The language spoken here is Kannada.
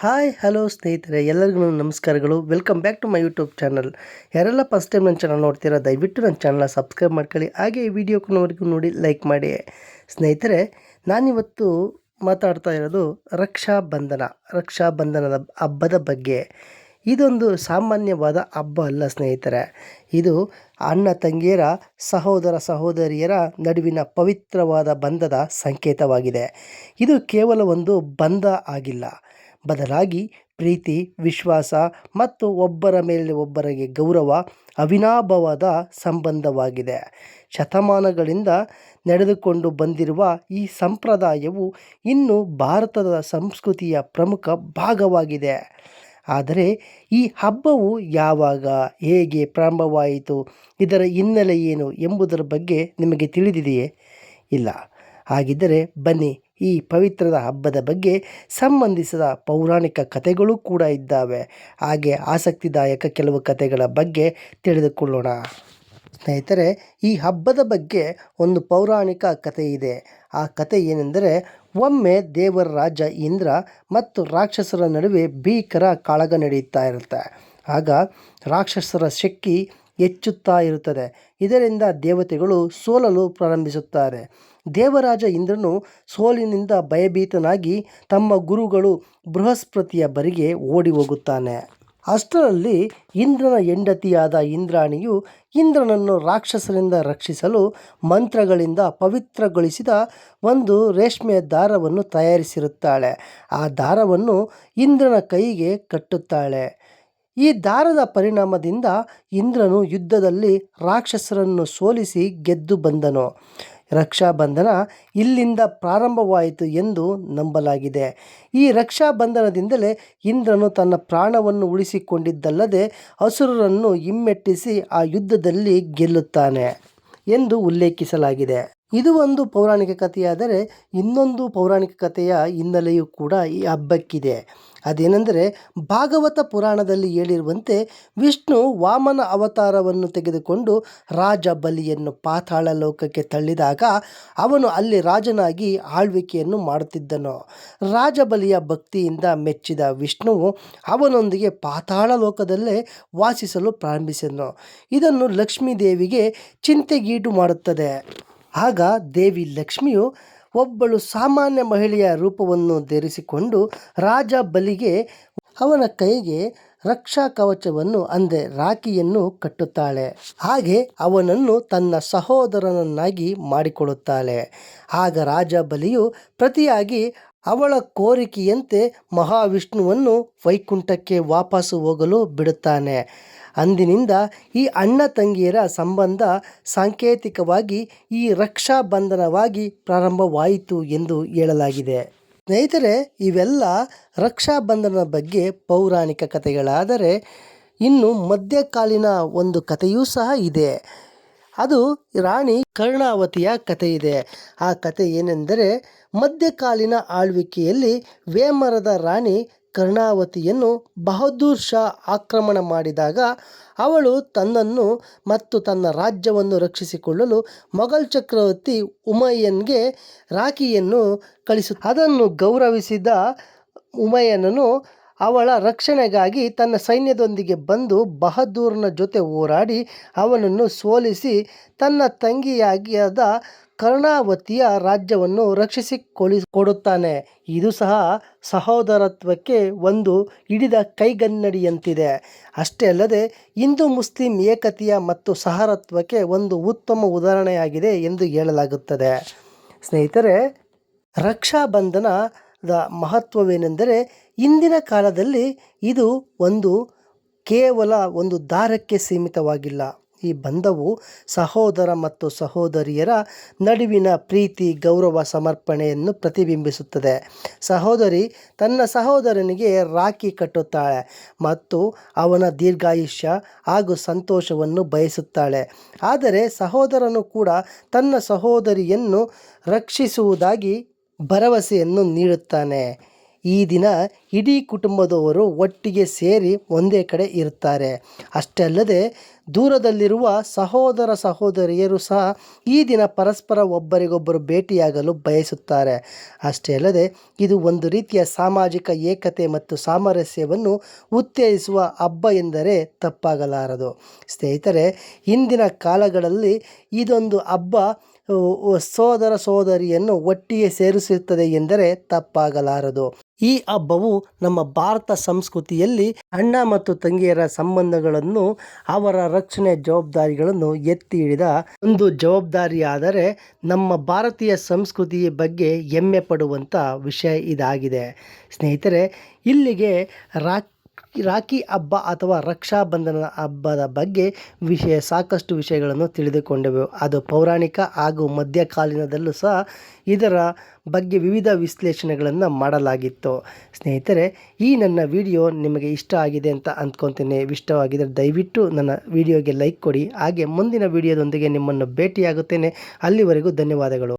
ಹಾಯ್ ಹಲೋ ಸ್ನೇಹಿತರೆ, ಎಲ್ಲರಿಗೂ ನಮಸ್ಕಾರಗಳು. Welcome back to my YouTube channel. ಯಾರೆಲ್ಲ ಫಸ್ಟ್ ಟೈಮ್ ನನ್ನ ಚಾನಲ್ ನೋಡ್ತೀರಾ, ದಯವಿಟ್ಟು ನನ್ನ ಚಾನಲ್ನ ಸಬ್ಸ್ಕ್ರೈಬ್ ಮಾಡ್ಕೊಳ್ಳಿ. ಹಾಗೆ ಈ ವಿಡಿಯೋಕ್ಕೂವರೆಗೂ ನೋಡಿ ಲೈಕ್ ಮಾಡಿ. ಸ್ನೇಹಿತರೆ, ನಾನಿವತ್ತು ಮಾತಾಡ್ತಾ ಇರೋದು ರಕ್ಷಾಬಂಧನದ ಹಬ್ಬದ ಬಗ್ಗೆ. ಇದೊಂದು ಸಾಮಾನ್ಯವಾದ ಹಬ್ಬ ಅಲ್ಲ ಸ್ನೇಹಿತರೆ. ಇದು ಅಣ್ಣ ತಂಗಿಯರ, ಸಹೋದರ ಸಹೋದರಿಯರ ನಡುವಿನ ಪವಿತ್ರವಾದ ಬಂಧದ ಸಂಕೇತವಾಗಿದೆ. ಇದು ಕೇವಲ ಒಂದು ಬಂಧ ಆಗಿಲ್ಲ, ಬದಲಾಗಿ ಪ್ರೀತಿ, ವಿಶ್ವಾಸ ಮತ್ತು ಒಬ್ಬರ ಮೇಲೆ ಒಬ್ಬರಿಗೆ ಗೌರವ, ಅವಿನಾಭಾವದ ಸಂಬಂಧವಾಗಿದೆ. ಶತಮಾನಗಳಿಂದ ನಡೆದುಕೊಂಡು ಬಂದಿರುವ ಈ ಸಂಪ್ರದಾಯವು ಇನ್ನೂ ಭಾರತದ ಸಂಸ್ಕೃತಿಯ ಪ್ರಮುಖ ಭಾಗವಾಗಿದೆ. ಆದರೆ ಈ ಹಬ್ಬವು ಯಾವಾಗ, ಹೇಗೆ ಪ್ರಾರಂಭವಾಯಿತು, ಇದರ ಹಿನ್ನೆಲೆ ಏನು ಎಂಬುದರ ಬಗ್ಗೆ ನಿಮಗೆ ತಿಳಿದಿದೆಯೇ? ಇಲ್ಲ. ಹಾಗಿದ್ದರೆ ಬನ್ನಿ, ಈ ಪವಿತ್ರದ ಹಬ್ಬದ ಬಗ್ಗೆ ಸಂಬಂಧಿಸಿದ ಪೌರಾಣಿಕ ಕಥೆಗಳು ಕೂಡ ಇದ್ದಾವೆ. ಹಾಗೆ ಆಸಕ್ತಿದಾಯಕ ಕೆಲವು ಕಥೆಗಳ ಬಗ್ಗೆ ತಿಳಿದುಕೊಳ್ಳೋಣ. ಸ್ನೇಹಿತರೆ, ಈ ಹಬ್ಬದ ಬಗ್ಗೆ ಒಂದು ಪೌರಾಣಿಕ ಕಥೆ ಇದೆ. ಆ ಕಥೆ ಏನೆಂದರೆ, ಒಮ್ಮೆ ದೇವರ ರಾಜ ಇಂದ್ರ ಮತ್ತು ರಾಕ್ಷಸರ ನಡುವೆ ಭೀಕರ ಕಾಳಗ ನಡೆಯುತ್ತಾ ಇರುತ್ತೆ. ಆಗ ರಾಕ್ಷಸರ ಶಕ್ತಿ ಹೆಚ್ಚುತ್ತಾ ಇರುತ್ತದೆ. ಇದರಿಂದ ದೇವತೆಗಳು ಸೋಲಲು ಪ್ರಾರಂಭಿಸುತ್ತಾರೆ. ದೇವರಾಜ ಇಂದ್ರನು ಸೋಲಿನಿಂದ ಭಯಭೀತನಾಗಿ ತಮ್ಮ ಗುರುಗಳು ಬೃಹಸ್ಪತಿಯ ಬರಿಗೆ ಓಡಿ ಹೋಗುತ್ತಾನೆ. ಅಷ್ಟರಲ್ಲಿ ಇಂದ್ರನ ಹೆಂಡತಿಯಾದ ಇಂದ್ರಾಣಿಯು ಇಂದ್ರನನ್ನು ರಾಕ್ಷಸರಿಂದ ರಕ್ಷಿಸಲು ಮಂತ್ರಗಳಿಂದ ಪವಿತ್ರಗೊಳಿಸಿದ ಒಂದು ರೇಷ್ಮೆಯ ದಾರವನ್ನು ತಯಾರಿಸಿರುತ್ತಾಳೆ. ಆ ದಾರವನ್ನು ಇಂದ್ರನ ಕೈಗೆ ಕಟ್ಟುತ್ತಾಳೆ. ಈ ದಾರದ ಪರಿಣಾಮದಿಂದ ಇಂದ್ರನು ಯುದ್ಧದಲ್ಲಿ ರಾಕ್ಷಸರನ್ನು ಸೋಲಿಸಿ ಗೆದ್ದು ಬಂದನು. ರಕ್ಷಾಬಂಧನ ಇಲ್ಲಿಂದ ಪ್ರಾರಂಭವಾಯಿತು ಎಂದು ನಂಬಲಾಗಿದೆ. ಈ ರಕ್ಷಾಬಂಧನದಿಂದಲೇ ಇಂದ್ರನು ತನ್ನ ಪ್ರಾಣವನ್ನು ಉಳಿಸಿಕೊಂಡಿದ್ದಲ್ಲದೆ ಅಸುರರನ್ನು ಹಿಮ್ಮೆಟ್ಟಿಸಿ ಆ ಯುದ್ಧದಲ್ಲಿ ಗೆಲ್ಲುತ್ತಾನೆ ಎಂದು ಉಲ್ಲೇಖಿಸಲಾಗಿದೆ. ಇದು ಒಂದು ಪೌರಾಣಿಕ ಕಥೆಯಾದರೆ, ಇನ್ನೊಂದು ಪೌರಾಣಿಕ ಕಥೆಯ ಹಿನ್ನೆಲೆಯೂ ಕೂಡ ಈ ಹಬ್ಬಕ್ಕಿದೆ. ಅದೇನೆಂದರೆ, ಭಾಗವತ ಪುರಾಣದಲ್ಲಿ ಹೇಳಿರುವಂತೆ ವಿಷ್ಣು ವಾಮನ ಅವತಾರವನ್ನು ತೆಗೆದುಕೊಂಡು ರಾಜ ಬಲಿಯನ್ನು ಪಾತಾಳ ಲೋಕಕ್ಕೆ ತಳ್ಳಿದಾಗ ಅವನು ಅಲ್ಲಿ ರಾಜನಾಗಿ ಆಳ್ವಿಕೆಯನ್ನು ಮಾಡುತ್ತಿದ್ದನು. ರಾಜ ಬಲಿಯ ಭಕ್ತಿಯಿಂದ ಮೆಚ್ಚಿದ ವಿಷ್ಣುವು ಅವನೊಂದಿಗೆ ಪಾತಾಳ ಲೋಕದಲ್ಲೇ ವಾಸಿಸಲು ಪ್ರಾರಂಭಿಸಿದನು. ಇದನ್ನು ಲಕ್ಷ್ಮೀ ದೇವಿಗೆ ಚಿಂತೆಗೀಡು ಮಾಡುತ್ತದೆ. ಆಗ ದೇವಿ ಲಕ್ಷ್ಮಿಯು ಒಬ್ಬಳು ಸಾಮಾನ್ಯ ಮಹಿಳೆಯ ರೂಪವನ್ನು ಧರಿಸಿಕೊಂಡು ರಾಜ ಬಲಿಗೆ ಅವನ ಕೈಗೆ ರಕ್ಷಾ ಕವಚವನ್ನು ಅಂದರೆ ರಾಖಿಯನ್ನು ಕಟ್ಟುತ್ತಾಳೆ. ಹಾಗೆ ಅವನನ್ನು ತನ್ನ ಸಹೋದರನನ್ನಾಗಿ ಮಾಡಿಕೊಳ್ಳುತ್ತಾಳೆ. ಆಗ ರಾಜ ಬಲಿಯು ಪ್ರತಿಯಾಗಿ ಅವಳ ಕೋರಿಕೆಯಂತೆ ಮಹಾವಿಷ್ಣುವನ್ನು ವೈಕುಂಠಕ್ಕೆ ವಾಪಸ್ಸು ಹೋಗಲು ಬಿಡುತ್ತಾನೆ. ಅಂದಿನಿಂದ ಈ ಅಣ್ಣ ತಂಗಿಯರ ಸಂಬಂಧ ಸಾಂಕೇತಿಕವಾಗಿ ಈ ರಕ್ಷಾಬಂಧನವಾಗಿ ಪ್ರಾರಂಭವಾಯಿತು ಎಂದು ಹೇಳಲಾಗಿದೆ. ಸ್ನೇಹಿತರೆ, ಇವೆಲ್ಲ ರಕ್ಷಾಬಂಧನದ ಬಗ್ಗೆ ಪೌರಾಣಿಕ ಕಥೆಗಳಾದರೆ, ಇನ್ನು ಮಧ್ಯಕಾಲೀನ ಒಂದು ಕಥೆಯೂ ಸಹ ಇದೆ. ಅದು ರಾಣಿ ಕರ್ಣಾವತಿಯ ಕಥೆ ಇದೆ. ಆ ಕಥೆ ಏನೆಂದರೆ, ಮಧ್ಯಕಾಲೀನ ಆಳ್ವಿಕೆಯಲ್ಲಿ ವೇಮರದ ರಾಣಿ ಕರ್ಣಾವತಿಯನ್ನು ಬಹದ್ದೂರ್ ಶಾ ಆಕ್ರಮಣ ಮಾಡಿದಾಗ ಅವಳು ತನ್ನನ್ನು ಮತ್ತು ತನ್ನ ರಾಜ್ಯವನ್ನು ರಕ್ಷಿಸಿಕೊಳ್ಳಲು ಮೊಘಲ್ ಚಕ್ರವರ್ತಿ ಹುಮಾಯೂನ್ಗೆ ರಾಖಿಯನ್ನು ಅದನ್ನು ಗೌರವಿಸಿದ ಹುಮಾಯೂನನು ಅವಳ ರಕ್ಷಣೆಗಾಗಿ ತನ್ನ ಸೈನ್ಯದೊಂದಿಗೆ ಬಂದು ಬಹದ್ದೂರನ ಜೊತೆ ಹೋರಾಡಿ ಅವನನ್ನು ಸೋಲಿಸಿ ತನ್ನ ತಂಗಿಯಾಗಿಯಾದ ಕರ್ಣಾವತಿಯ ರಾಜ್ಯವನ್ನು ಕೊಡುತ್ತಾನೆ. ಇದು ಸಹ ಸಹೋದರತ್ವಕ್ಕೆ ಒಂದು ಹಿಡಿದ ಕೈಗನ್ನಡಿಯಂತಿದೆ. ಅಷ್ಟೇ ಅಲ್ಲದೆ ಹಿಂದೂ ಮುಸ್ಲಿಂ ಏಕತೆಯ ಮತ್ತು ಸಹೋದರತ್ವಕ್ಕೆ ಒಂದು ಉತ್ತಮ ಉದಾಹರಣೆಯಾಗಿದೆ ಎಂದು ಹೇಳಲಾಗುತ್ತದೆ. ಸ್ನೇಹಿತರೆ, ರಕ್ಷಾಬಂಧನದ ಮಹತ್ವವೇನೆಂದರೆ, ಇಂದಿನ ಕಾಲದಲ್ಲಿ ಇದು ಕೇವಲ ಒಂದು ದಾರಕ್ಕೆ ಸೀಮಿತವಾಗಿಲ್ಲ. ಈ ಬಂಧವು ಸಹೋದರ ಮತ್ತು ಸಹೋದರಿಯರ ನಡುವಿನ ಪ್ರೀತಿ, ಗೌರವ, ಸಮರ್ಪಣೆಯನ್ನು ಪ್ರತಿಬಿಂಬಿಸುತ್ತದೆ. ಸಹೋದರಿ ತನ್ನ ಸಹೋದರನಿಗೆ ರಾಖಿ ಕಟ್ಟುತ್ತಾಳೆ ಮತ್ತು ಅವನ ದೀರ್ಘಾಯುಷ್ಯ ಹಾಗೂ ಸಂತೋಷವನ್ನು ಬಯಸುತ್ತಾಳೆ. ಆದರೆ ಸಹೋದರನು ಕೂಡ ತನ್ನ ಸಹೋದರಿಯನ್ನು ರಕ್ಷಿಸುವುದಾಗಿ ಭರವಸೆಯನ್ನು ನೀಡುತ್ತಾನೆ. ಈ ದಿನ ಇಡೀ ಕುಟುಂಬದವರು ಒಟ್ಟಿಗೆ ಸೇರಿ ಒಂದೇ ಕಡೆ ಇರುತ್ತಾರೆ. ಅಷ್ಟೇ ಅಲ್ಲದೆ ದೂರದಲ್ಲಿರುವ ಸಹೋದರ ಸಹೋದರಿಯರು ಸಹ ಈ ದಿನ ಪರಸ್ಪರ ಒಬ್ಬರಿಗೊಬ್ಬರು ಭೇಟಿಯಾಗಲು ಬಯಸುತ್ತಾರೆ. ಅಷ್ಟೇ ಅಲ್ಲದೆ ಇದು ಒಂದು ರೀತಿಯ ಸಾಮಾಜಿಕ ಏಕತೆ ಮತ್ತು ಸಾಮರಸ್ಯವನ್ನು ಉತ್ತೇಜಿಸುವ ಹಬ್ಬ ಎಂದರೆ ತಪ್ಪಾಗಲಾರದು. ಸ್ನೇಹಿತರೆ, ಇಂದಿನ ಕಾಲಗಳಲ್ಲಿ ಇದೊಂದು ಹಬ್ಬ ಸೋದರ ಸೋದರಿಯನ್ನು ಒಟ್ಟಿಗೆ ಸೇರಿಸುತ್ತದೆ ಎಂದರೆ ತಪ್ಪಾಗಲಾರದು. ಈ ಹಬ್ಬವು ನಮ್ಮ ಭಾರತ ಸಂಸ್ಕೃತಿಯಲ್ಲಿ ಅಣ್ಣ ಮತ್ತು ತಂಗಿಯರ ಸಂಬಂಧಗಳನ್ನು, ಅವರ ರಕ್ಷಣೆ ಜವಾಬ್ದಾರಿಗಳನ್ನು ಎತ್ತಿ ಹಿಡಿದ ಒಂದು ಜವಾಬ್ದಾರಿಯಾದರೆ ನಮ್ಮ ಭಾರತೀಯ ಸಂಸ್ಕೃತಿಯ ಬಗ್ಗೆ ಹೆಮ್ಮೆ ಪಡುವಂಥ ವಿಷಯ ಇದಾಗಿದೆ. ಸ್ನೇಹಿತರೆ, ಇಲ್ಲಿಗೆ ರಾಖಿ ಹಬ್ಬ ಅಥವಾ ರಕ್ಷಾಬಂಧನ ಹಬ್ಬದ ಬಗ್ಗೆ ಸಾಕಷ್ಟು ವಿಷಯಗಳನ್ನು ತಿಳಿದುಕೊಂಡೆವು. ಅದು ಪೌರಾಣಿಕ ಹಾಗೂ ಮಧ್ಯಕಾಲೀನದಲ್ಲೂ ಸಹ ಇದರ ಬಗ್ಗೆ ವಿವಿಧ ವಿಶ್ಲೇಷಣೆಗಳನ್ನು ಮಾಡಲಾಗಿತ್ತು. ಸ್ನೇಹಿತರೆ, ಈ ನನ್ನ ವಿಡಿಯೋ ನಿಮಗೆ ಇಷ್ಟ ಆಗಿದೆ ಅಂತ ಅಂದ್ಕೊತೀನಿ. ಇಷ್ಟವಾಗಿದ್ದರೆ ದಯವಿಟ್ಟು ನನ್ನ ವಿಡಿಯೋಗೆ ಲೈಕ್ ಕೊಡಿ. ಹಾಗೆ ಮುಂದಿನ ವಿಡಿಯೋದೊಂದಿಗೆ ನಿಮ್ಮನ್ನು ಭೇಟಿಯಾಗುತ್ತೇನೆ. ಅಲ್ಲಿವರೆಗೂ ಧನ್ಯವಾದಗಳು.